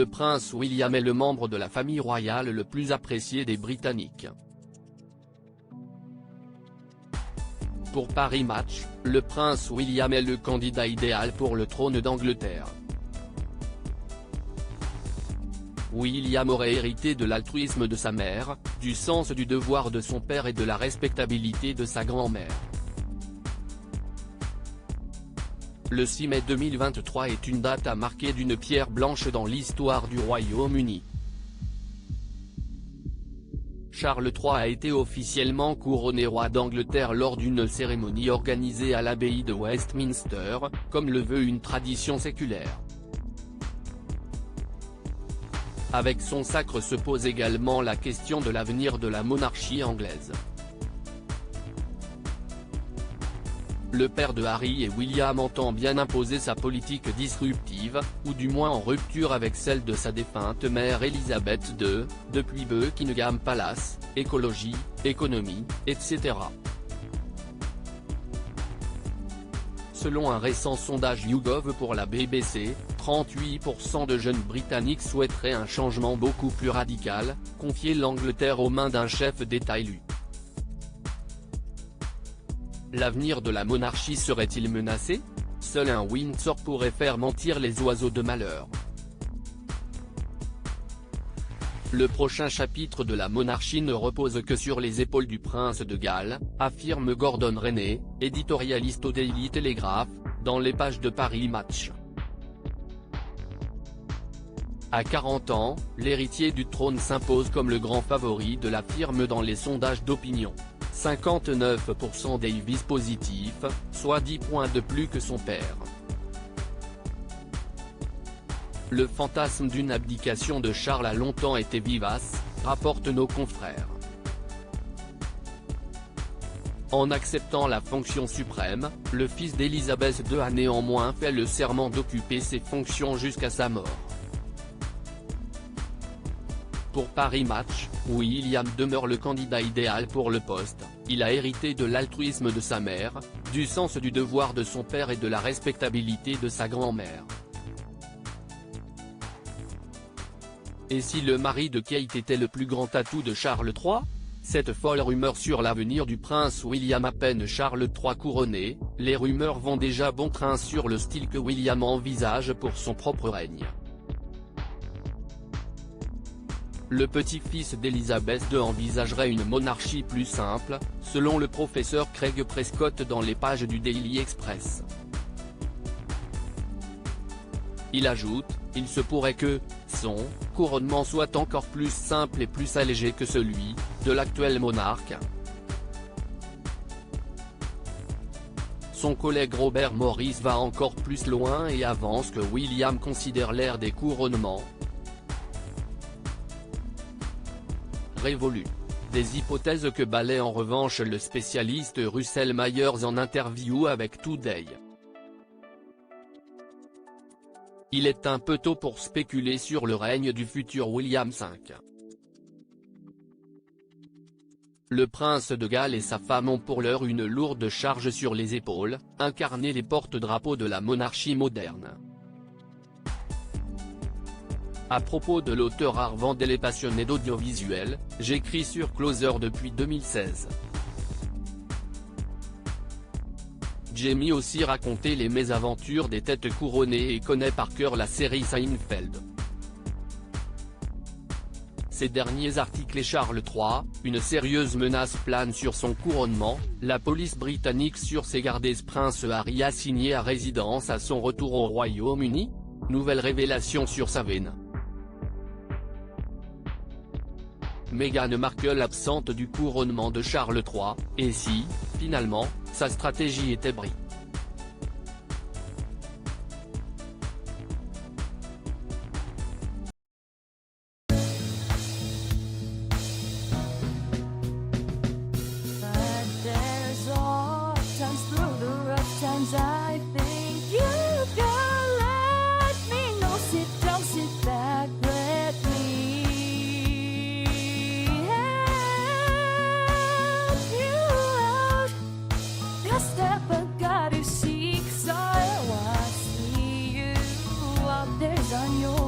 le prince William est le membre de la famille royale le plus apprécié des Britanniques. Pour Paris Match, le prince William est le candidat idéal pour le trône d'Angleterre. William aurait hérité de l'altruisme de sa mère, du sens du devoir de son père et de la respectabilité de sa grand-mère. Le 6 mai 2023 est une date à marquer d'une pierre blanche dans l'histoire du Royaume-Uni. Charles III a été officiellement couronné roi d'Angleterre lors d'une cérémonie organisée à l'abbaye de Westminster, comme le veut une tradition séculaire. Avec son sacre se pose également la question de l'avenir de la monarchie anglaise. Le père de Harry et William entend bien imposer sa politique disruptive, ou du moins en rupture avec celle de sa défunte mère Elisabeth II, depuis Buckingham Palace, écologie, économie, etc. Selon un récent sondage YouGov pour la BBC, 38% de jeunes Britanniques souhaiteraient un changement beaucoup plus radical, confier l'Angleterre aux mains d'un chef d'État élu. L'avenir de la monarchie serait-il menacé? Seul un Windsor pourrait faire mentir les oiseaux de malheur. Le prochain chapitre de la monarchie ne repose que sur les épaules du prince de Galles, affirme Gordon Rennie, éditorialiste au Daily Telegraph, dans les pages de Paris Match. À 40 ans, l'héritier du trône s'impose comme le grand favori de la firme dans les sondages d'opinion. 59% Davis positifs, soit 10 points de plus que son père. Le fantasme d'une abdication de Charles a longtemps été vivace, rapportent nos confrères. En acceptant la fonction suprême, le fils d'Élisabeth II a néanmoins fait le serment d'occuper ces fonctions jusqu'à sa mort. Pour Paris Match, William demeure le candidat idéal pour le poste. Il a hérité de l'altruisme de sa mère, du sens du devoir de son père et de la respectabilité de sa grand-mère. Et si le mari de Kate était le plus grand atout de Charles III? Cette folle rumeur sur l'avenir du prince William à peine Charles III couronné, les rumeurs vont déjà bon train sur le style que William envisage pour son propre règne. Le petit-fils d'Élisabeth II envisagerait une monarchie plus simple, selon le professeur Craig Prescott dans les pages du Daily Express. Il ajoute, il se pourrait que son couronnement soit encore plus simple et plus allégé que celui de l'actuel monarque. Son collègue Robert Morris va encore plus loin et avance que William considère l'ère des couronnements révolue. Des hypothèses que balaie en revanche le spécialiste Russell Myers en interview avec Today. Il est un peu tôt pour spéculer sur le règne du futur William V. Le prince de Galles et sa femme ont pour l'heure une lourde charge sur les épaules, incarner les porte-drapeaux de la monarchie moderne. À propos de l'auteur Art Vandel et passionné d'audiovisuel, j'écris sur Closer depuis 2016. Jamie aussi raconté les mésaventures des têtes couronnées et connaît par cœur la série Seinfeld. Ces derniers articles et Charles III, une sérieuse menace plane sur son couronnement, la police britannique sur ses gardes Prince Harry assigné à résidence à son retour au Royaume-Uni? Nouvelle révélation sur sa veine. Meghan Markle absente du couronnement de Charles III, et si, finalement, sa stratégie était brie. On your